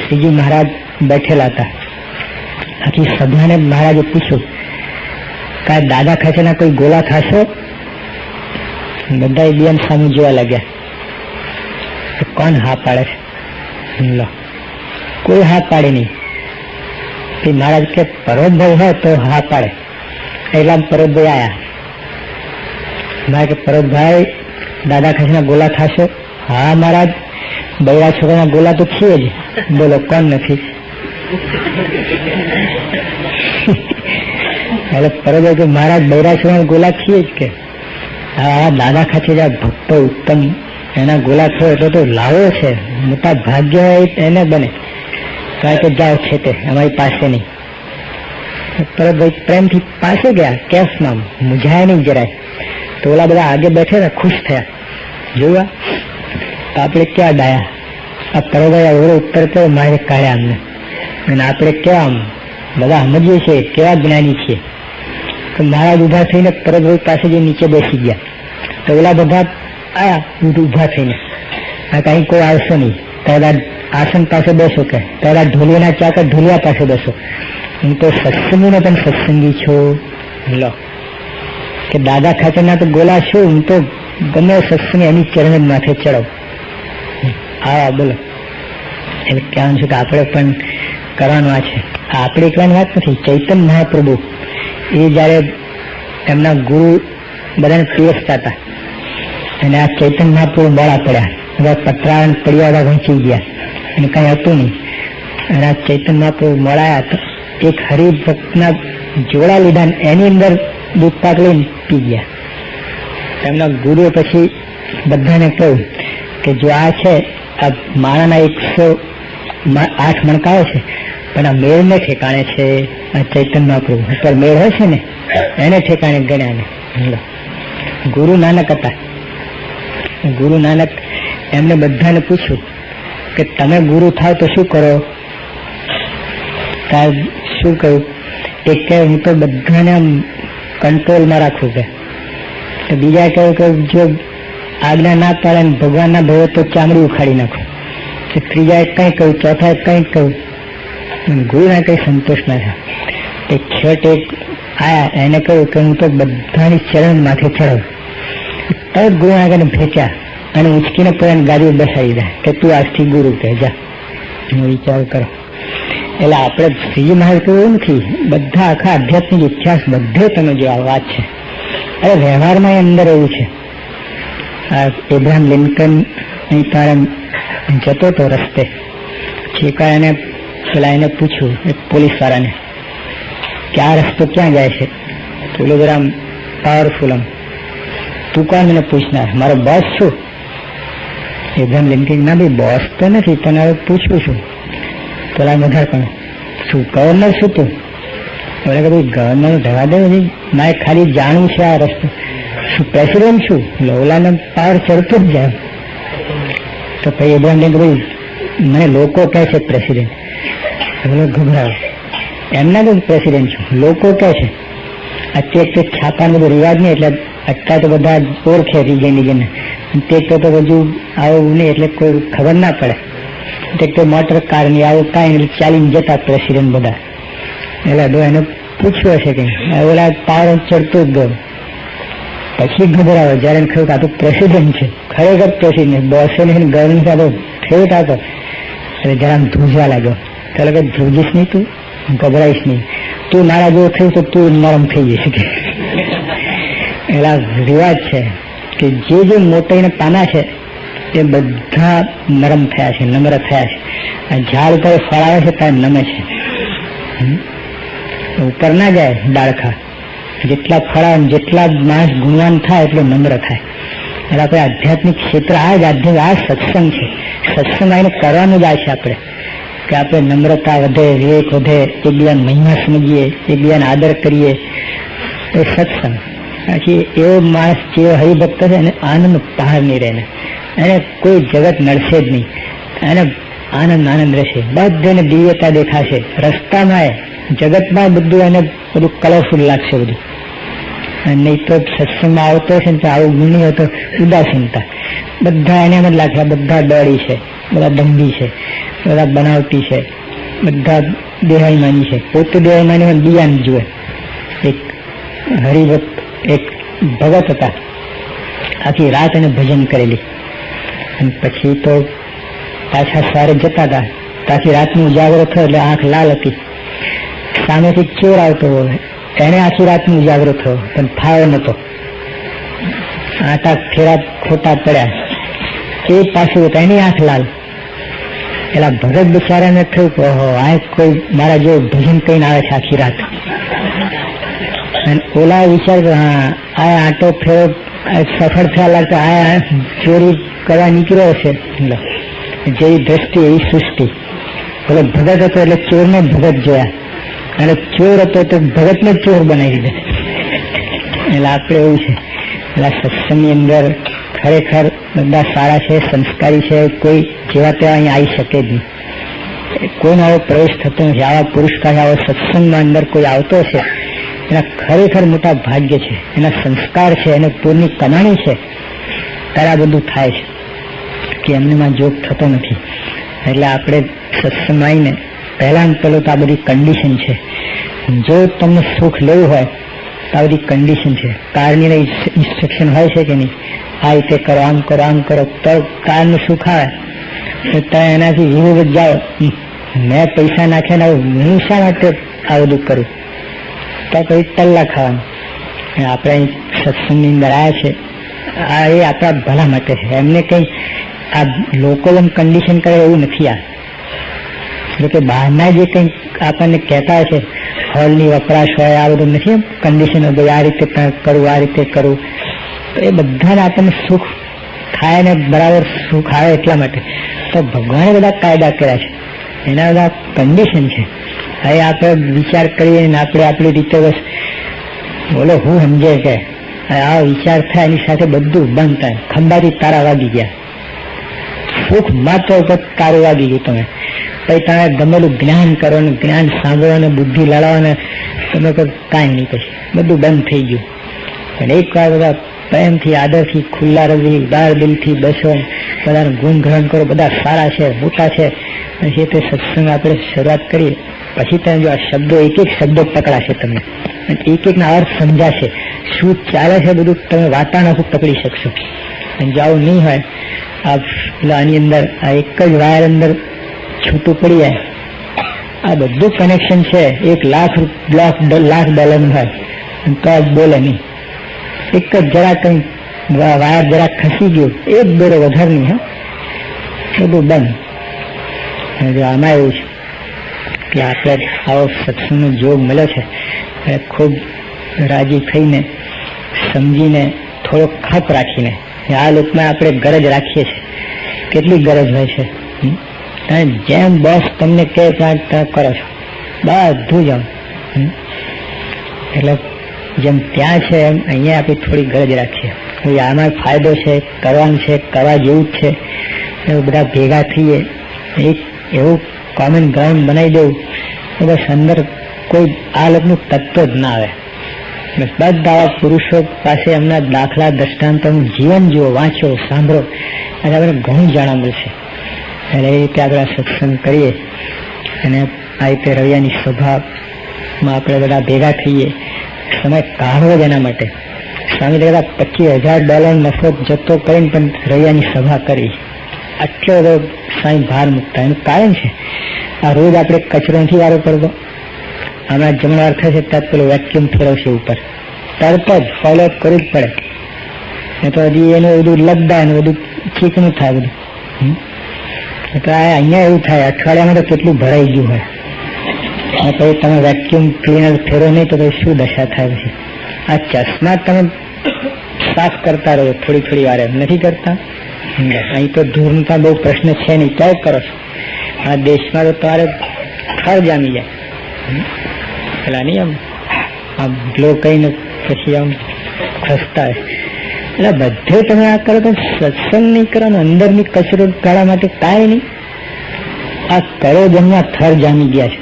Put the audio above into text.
શ્રીજી મહારાજ બેઠેલા હતા. આખી સભાને મહારાજે પૂછ્યું કે દાદા ખાચરના કોઈ ગોલા ખાશો? બધા બેન સામે જોવા લાગ્યા. કોણ હા પાડે છે? લો, કોઈ હા પાડે નહીં. મહારાજ કે પર્વતભાઈ હોય તો હા પાડે. એટલા પર્વતભાઈ આયા. મારે કે પર્વતભાઈ દાદા ખાચરના ગોલા ખાશો? હા મહારાજ, બૈરા છોકરાના ગોલા તો છીએ જ. બોલો કોણ નથી? એટલે પર્વતભાઈ કે મહારાજ બૈરા છોકરાના ગોલા છીએ જ. કે હા, દાદા ખાચર ભક્તો ઉત્તમ, એના ગોલા થયો એટલે તો લાવો છે, મોટા ભાગ્ય હોય એને બને. કારણ કે જાઓ છે તે અમારી પાસે નહીં. પર્વતભાઈ પ્રેમથી પાસે ગયા, કેસમાં મૂંઝાય નહીં જરાય. તો ઓલા બધા આગે બેઠે ને ખુશ થયા. જોવા આપણે ક્યાં ડાયા, આ પર્વતભાઈ ઓળો ઉત્તર કર્યો, મારે કાઢ્યા અમને. અને આપણે કેવા બધા સમજીએ છીએ, કેવા જ્ઞાની છીએ. તો મહારાજ ઉભા થઈને પર્વતભાઈ પાસે જે નીચે બેસી ગયા. તો ઓલા બધા આયા ઉભા થઈને, કઈ કોઈ આવશે નહીં, પહેલા આસન પાસે બેસો, કે પહેલા ઢોલિયાના ચાકર ઢોલિયા પાસે બેસો. હું તો સત્સંગીનો પણ સત્સંગી છું. લો, કે દાદા ખાચરના તો ગોલા છું, હું તો ગમે સત્સંગ એની ચરણ માથે ચડો. હા બોલો. એટલે કહેવાનું છે કે આપણે પણ કરવાનું આ છે. આપણે એકલાની વાત નથી. ચૈતન્ય મહાપ્રભુ એ જયારે એમના ગુરુ બધાને પીરસતા હતા અને આ ચૈતન્ય મહાપ્રભુ મોડા પડ્યા, બધા પતરા પડિયા વહેંચી ગયા અને કઈ હતું નહીં. અને આ ચૈતન્ય મહાપ્રભુ મોડાયા હતા. એક હરિભક્તના જોડા લીધા, એની અંદર દૂધ પાક લઈને પી ગયા. એમના ગુરુએ પછી બધાને કહ્યું કે જો આ છે, આ માણાના 108 મણકાઓ છે, પણ આ મેળને ઠેકાણે છે. આ ચૈતન્ય મહાપ્રભુ ઉપર મેળ હોય છે ને, એને ઠેકાણે ગણ્યા ને. ગુરુ નાનક હતા. ગુરુ નાનક એમને બધાને પૂછ્યું કે તમે ગુરુ થાવ તો શું કરો? શું કહ્યું? એક કહે હું તો બધાને કંટ્રોલમાં રાખું. કે બીજા કહ્યું કે જો આજ્ઞા ના પાડે ભગવાન ના ભવે તો ચામડી ઉખાડી નાખું. ત્રીજા કઈ કહ્યું, ચોથા કઈ કહ્યું. ગુરુને કઈ સંતોષ ના થયા. એક છેટ એક આયા, એને કહ્યું કે હું તો બધાની ચરણ માથે ચડું. તરત ગુરુ આગળ ભેચ્યા અને ઉચકીને પોતાની ગાડી બેસાડી દે કે તું આજથી ગુરુ કહે જા. વિચાર કરો. એટલે આપણે શ્રીજી મહારાજ કહ્યું એવું નથી. બધા આખા આધ્યાત્મિક ઇતિહાસ બધે તમે જો આ વાત છે. અરે વ્યવહારમાં અંદર એવું છે. એબ્રાહમ લિંકન અહીં તારે જતો હતો રસ્તે, છેકા એને પેલા એને પૂછ્યું એક પોલીસ વાળાને કે આ રસ્તો ક્યાં જાય છે? પેલો જરા પાવરફુલ, તું કોણ મને પૂછનાર? મારો બોસ છું. એબ્રાહમ લિંકન ના ભાઈ બોસ તો નથી, પણ હવે પૂછું છું. પેલા મધર પણ શું ગવર્નર શું તું? બોલે કે ભાઈ ગવર્નર રહેવા દે, મારે ખાલી જાણવું છે આ રસ્તો. શું પ્રેસિડેન્ટ છું? લોલાને પાવર ચડતો જ જાય. તો પછી એબ્રાહમ લિંકન ભાઈ મને લોકો કહે છે પ્રેસિડેન્ટ. બોલો ગભરાવ, એમના જ પ્રેસિડેન્ટ છું, લોકો કહે છે. અત્યારે છાપાનો બધો રિવાજ નહીં, એટલે અત્યારે તો બધા ઓળખે રીજને. તે તો બધું આવું નહીં, એટલે કોઈ ખબર ના પડે. તો મોટર કાર ની આવું કાંઈ ચાલીને જતા પ્રેસિડેન્ટ બધા. એટલે એને પૂછ્યું હશે કે ઓલા પાવર ચડતો જ ગયો. પછી ગભરાવે જયારે એને કહ્યું કે આ તો પ્રેસિડેન્ટ છે, ખરેખર પ્રેસિડેન્ટ, બોસે નહીં, ગવર્નર સાથે ફેવટ હતો. એટલે જરા ધ્રુજવા લાગ્યો. ચાલો કે ધ્રુજીશ નહીં, તું ગભરાઈશ નહીં, તું મારા જેવો થયું તો તું નરમ થઈ જઈશ. કે એટલે રિવાજ છે કે જે મોટાઈને પાના છે એ બધા નરમ થયા છે, નમ્ર થયા છે. આ ઝાડ ઉપર ફળ આવે છે ત્યાં નમે છે, ઉપર ના જાય ડાળખા. જેટલા ફળ આવે, જેટલા માણસ ગુણવાન થાય એટલો નમ્ર થાય. એટલે આપણે આધ્યાત્મિક ક્ષેત્ર આ જ આધ્યાત્મિક, આ સત્સંગ છે. સત્સંગ આવીને કરવાનું જ આ છે આપણે, કે આપણે નમ્રતા વધે, વિવેક વધે, એકબીજાને મહિમા સમજીએ, એકબીજાને આદર કરીએ. એ સત્સંગ. બાકી એવો માણસ જેવો હરિભક્ત છે એને આનંદ પહાડ નહીં રહે, એને કોઈ જગત નડશે જ નહીં, એને આનંદ રહેશે. બધાને દિવ્યતા દેખાશે રસ્તામાં, જગતમાં બધું એને બધું કલરફુલ લાગશે બધું. નહીં તો સત્સંગમાં આવતો છે ને તો આવું ગુણી હોય તો ઉદાસીનતા. બધા એને એમ જ લાગે બધા દોડી છે, બધા દંભી છે. બધા બનાવટી છે, બધા દેહાઈમાની છે. પોતે દેહાઈમાની બીજાને જુએ. એક હરિભક્ત એક ભગત હતા, આખી રાત એને ભજન કરેલી, અને પછી તો પાછા સવારે જતા હતા, આખી રાતનું ઉજાગરો થયો એટલે આંખ લાલ હતી. સામેથી ચોર આવતો હોય, એને આખી રાતનું ઉજાગરો થયો પણ ફાવે નતો, આટા ફેરા ખોટા પડ્યા. એ પાછું એની આંખ લાલ. પેલા ભગત બિચારાને થયું કે ઓહો, આ કોઈ મારા જેવો ભજન કહીને આવે છે આખી રાત. અને ઓલા વિચાર હા આ આટો ફેરો સફળ થયા લાગતા આ ચોરી કરવા નીકળ્યો છે. જેવી દ્રષ્ટિ એવી સૃષ્ટિ. પેલો ભગત હતો એટલે ચોરને ભગત જોયા, અને ચોર હતો તો ભગતને ચોર બનાવી દીધો. એટલે આપણે એવું છે, એટલે સત્સંગની અંદર ખરેખર બધા સારા છે, સંસ્કારી છે, કોઈ જેવા તેવા અહીંયા આવી શકે જ નહીં. કોઈનો આવો પ્રવેશ થતો નથી. આવા પુરુષકાર આવો સત્સંગમાં અંદર કોઈ આવતો છે એના ખરેખર મોટા ભાગ્ય છે, એના સંસ્કાર છે, એને પૂરની કમાણી છે, ત્યારે આ બધું થાય છે કે એમનેમાં જોગ થતો નથી. એટલે આપણે સત્સંગમાં આવીને પહેલા પેલો તો આ બધી કન્ડિશન છે. જો તમને સુખ લેવું હોય તો આ બધી કન્ડિશન છે. કારની ઇન્સ્ટ્રક્શન હોય છે કે નહીં, આ રીતે કરો, આમ કરો, આમ કરો, તો કારનું સુખ આવે. તમે એનાથી વિરુદ્ધ જાઓ, મેં પૈસા નાખ્યા ને હું શા માટે આ બધું કરું, તો કઈ ટલ્લા ખાવાનું. આપણે અહીં સત્સંગની અંદર આવ્યા છે, આ એ આપણા ભલા માટે છે. એમને કંઈ આ લોકો એમ કન્ડિશન કરે એવું નથી. આ જોકે બહારના જે કંઈ આપણને કહેતા છે, હોલની વપરાશ હોય, આ બધું નથી કન્ડિશન. આ રીતે કરવું, આ રીતે કરવું, તો એ બધાને આપણને સુખ થાય ને બરાબર સુખ આવે એટલા માટે તો ભગવાને બધા કાયદા કર્યા છે, એના બધા કન્ડિશન છે. હવે આપણે વિચાર કરીએ ને આપણે આપણી રીતે બસ બોલો હું સમજે કે આ વિચાર થાય એની સાથે બધું બંધ થાય. ખંભાથી તારા વાગી ગયા, સુખ માત્ર ઉપર તારું વાગી ગયું. તમે પછી તમે ગમેલું જ્ઞાન કરો ને જ્ઞાન સાંભળો ને બુદ્ધિ લડાવો ને તમે કહો કાંઈ નહીં, પછી બધું બંધ થઈ ગયું. અને એક વાર બધા પ્રેમથી આદરથી ખુલ્લા રવી ઉદાર દિલથી બેસો, બધાને ગુણગ્રહણ કરો, બધા સારા છે, મોટા છે. પછી તે સત્સંગ આપણે શરૂઆત કરીએ પછી તમે જો આ શબ્દો એક એક શબ્દો પકડાશે તમને, એક એકના અર્થ સમજાશે, શું ચાલે છે બધું તમે વાતાવરણ પકડી શકશો. અને જો આવું નહીં હોય, આની અંદર આ એક જ વાયર અંદર છૂટું પડી જાય, આ બધું કનેક્શન છે $1,00,000 ડોલરનું હોય તો જ બોલે નહીં. એક જ જરા કંઈ વાયર જરા ખસી ગયું, એક દોરો વધારે નહીં, હા બધું બંધ. આમાં એવું છે કે આપણે આવો સત્સંગનો જોગ મળ્યો છે, ખૂબ રાજી થઈને સમજીને થોડોક ખપ રાખીને આ લોકમાં આપણે ગરજ રાખીએ છીએ. કેટલી ગરજ હોય છે, જેમ બોસ તમને કહે ત્યાં કરો છો બધું જ. એટલે જેમ ત્યાં છે એમ અહીંયા આપણે થોડી ગરજ રાખીએ, આમાં ફાયદો છે, કરવાનું છે, કરવા જેવું જ છે. એવું બધા ભેગા થઈએ, એક એવું કોમન ગ્રાઉન્ડ બનાવી દેવું તો બસ અંદર કોઈ આ લોકોનું તત્વ જ ના આવે. બધા પુરુષો પાસે એમના દાખલા દ્રષ્ટાંતોનું જીવન જુઓ, વાંચો, સાંભળો, અને આપણે ઘણું જાણવા મળશે. અને એ રીતે આપણે સત્સંગ કરીએ અને આ રીતે રવિયાની સભામાં આપણે બધા ભેગા થઈએ, સમય કાઢવો જ એના માટે. સ્વામી દાદા $25,000 નફો જતો કરીને પણ રવિયાની સભા કરી. આટલો બધો સ્વામી ભાર મૂકતા. એનું કારણ છે આ રોજ આપણે કચરો નથી વારો કરવો. હમણાં જમણવાર થશે ત્યાં પેલું વેક્યુમ ફેરવશે ઉપર, તરત જ ફોલોઅપ કરવું જ પડે. એ તો હજી એનું બધું લગદા એનું બધું ચીકણું થાય બધું. તો અહીંયા એવું થાય, અઠવાડિયામાં તો કેટલું ભરાઈ ગયું હોય, પછી તમે વેક્યુમ ક્લીનર ફેરો નહીં તો શું દશા થાય. પછી આ ચશ્મા તમે સાફ કરતા રહો થોડી થોડી વારે, નથી કરતા. અહીં તો ધૂળના બહુ પ્રશ્ન છે નહીં, ક્યાંય કરો છો. આ દેશમાં તો તમારે ખર જામી જાય. પેલા નહીં આમ ગ્લો કહીને પછી આમ ખસતા. એટલે બધે તમે આ કરો તો સત્સંગ નહીં કરવાનો, અંદરની કચરો કાઢવા માટે કાંઈ નહીં. આ કરો જમવા થર જામી ગયા છે.